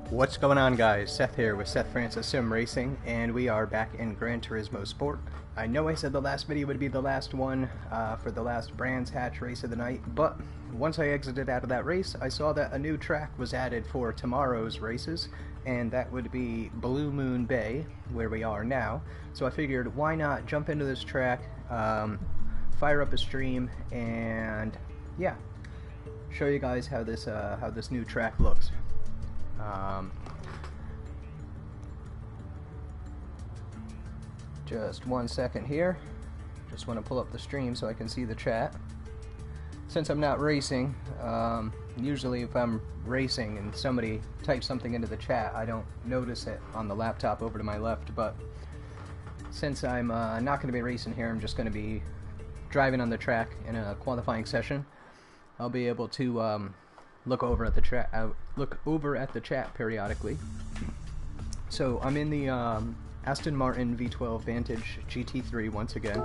What's going on, guys? Seth here with Seth Francis Sim Racing, and we are back in Gran Turismo Sport. I know I said the last video would be the last one for the last Brands Hatch race of the night, but once I exited out of that race, I saw that a new track was added for tomorrow's races, and that would be Blue Moon Bay, where we are now. So I figured, why not jump into this track, fire up a stream, and yeah, show you guys how this new track looks. Just 1 second here. Just want to pull up the stream so I can see the chat. Since I'm not racing, usually if I'm racing and somebody types something into the chat, I don't notice it on the laptop over to my left, but since I'm not going to be racing here, I'm just going to be driving on the track in a qualifying session. I'll be able to look over at the chat periodically. So I'm in the Aston Martin V12 Vantage GT3 once again.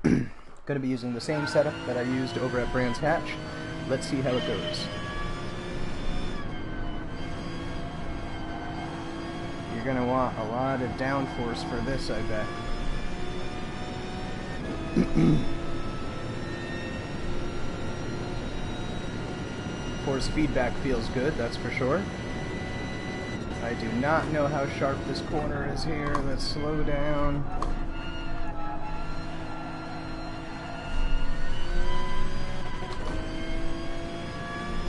Going to be using the same setup that I used over at Brands Hatch. Let's see how it goes. You're going to want a lot of downforce for this, I bet. Force feedback feels good, that's for sure. I do not know how sharp this corner is here. Let's slow down.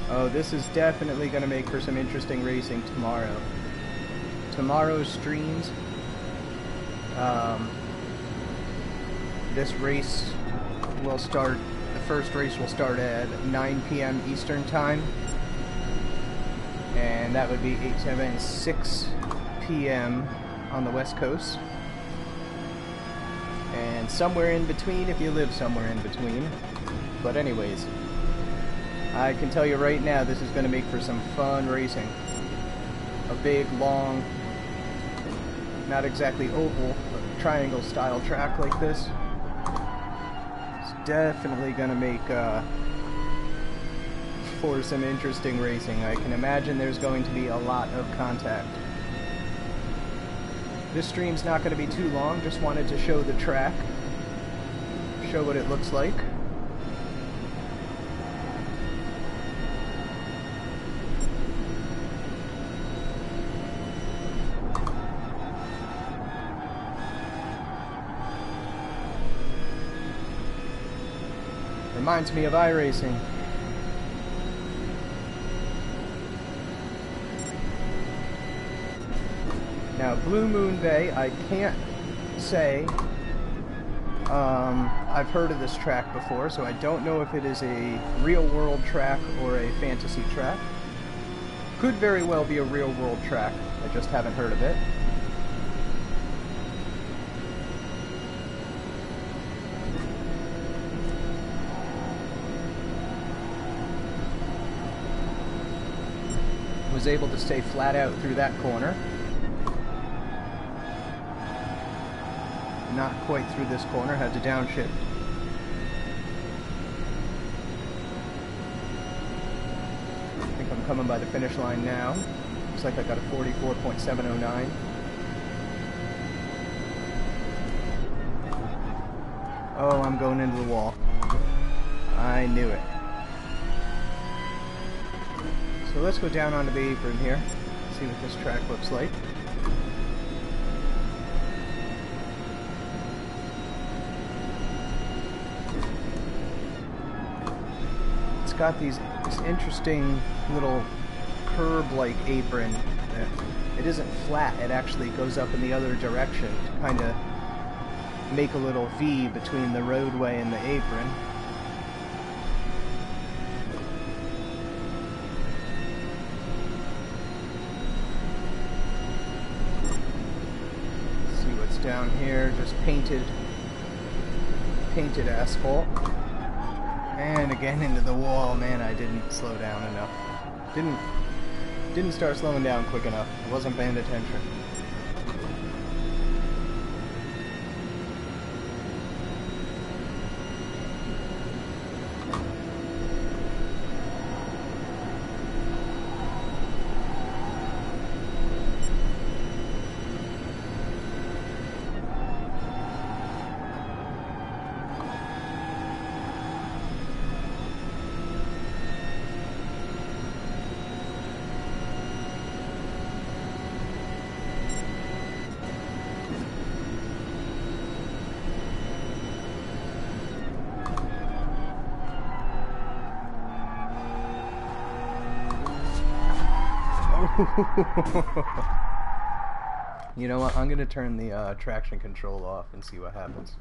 Oh, this is definitely going to make for some interesting racing tomorrow. Tomorrow's streams, this race will start. The first race will start at 9 p.m. Eastern Time, and that would be 6 p.m. on the West Coast, and somewhere in between if you live somewhere in between. But anyways, I can tell you right now, this is going to make for some fun racing. A big, long, not exactly oval, but triangle style track like this. Definitely gonna make for some interesting racing. I can imagine there's going to be a lot of contact. This stream's not going to be too long, just wanted to show the track, show what it looks like. Reminds me of iRacing. Now, Blue Moon Bay, I can't say I've heard of this track before, so I don't know if it is a real-world track or a fantasy track. Could very well be a real-world track, I just haven't heard of it. Was able to stay flat out through that corner. Not quite through this corner, had to downshift. I think I'm coming by the finish line now. Looks like I got a 44.709. Oh, I'm going into the wall. I knew it. So let's go down onto the apron here, see what this track looks like. It's got this interesting little curb-like apron. It isn't flat, it actually goes up in the other direction to kind of make a little V between the roadway and the apron. Down here, just painted asphalt, and again into the wall. Man, I didn't slow down enough. Didn't start slowing down quick enough. I wasn't paying attention. You know what? I'm gonna turn the traction control off and see what happens.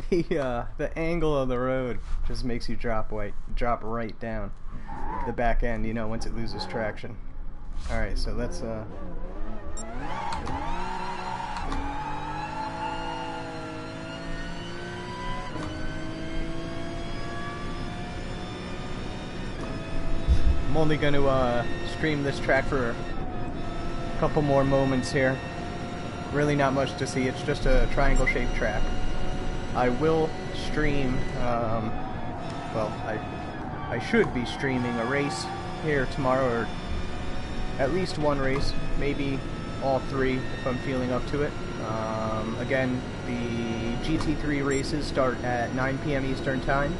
The angle of the road just makes you drop right down the back end, you know, once it loses traction. Alright, so let's I'm only going to stream this track for a couple more moments here. Really not much to see, it's just a triangle shaped track. I will stream, well, I should be streaming a race here tomorrow, or at least one race, maybe all three if I'm feeling up to it. Again, the GT3 races start at 9 p.m. Eastern Time,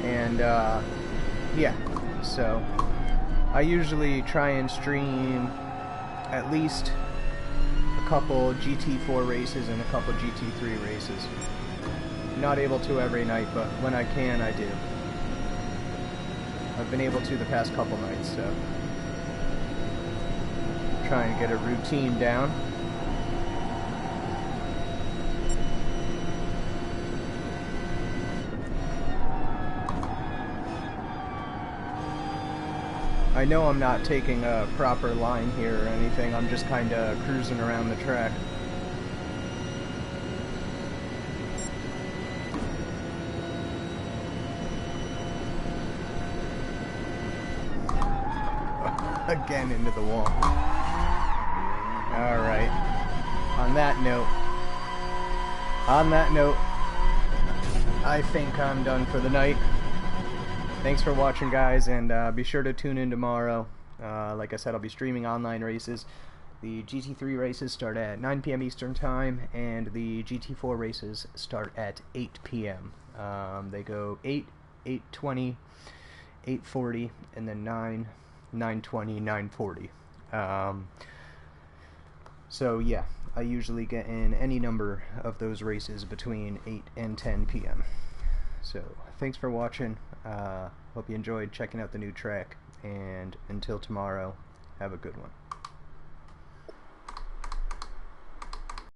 and yeah, so I usually try and stream at least a couple GT4 races and a couple GT3 races. Not able to every night, but when I can, I do. I've been able to the past couple nights, so trying to get a routine down. I know I'm not taking a proper line here or anything, I'm just kind of cruising around the track. Again into the wall. Alright. On that note, I think I'm done for the night. Thanks for watching, guys, and be sure to tune in tomorrow. Like I said, I'll be streaming online races. The GT3 races start at 9 p.m. Eastern Time, and the GT4 races start at 8 p.m. They go 8, 8:20, 8:40, and then 9, 9:20, 9:40. So yeah, I usually get in any number of those races between 8 and 10 p.m. So thanks for watching. Hope you enjoyed checking out the new track, and until tomorrow, have a good one.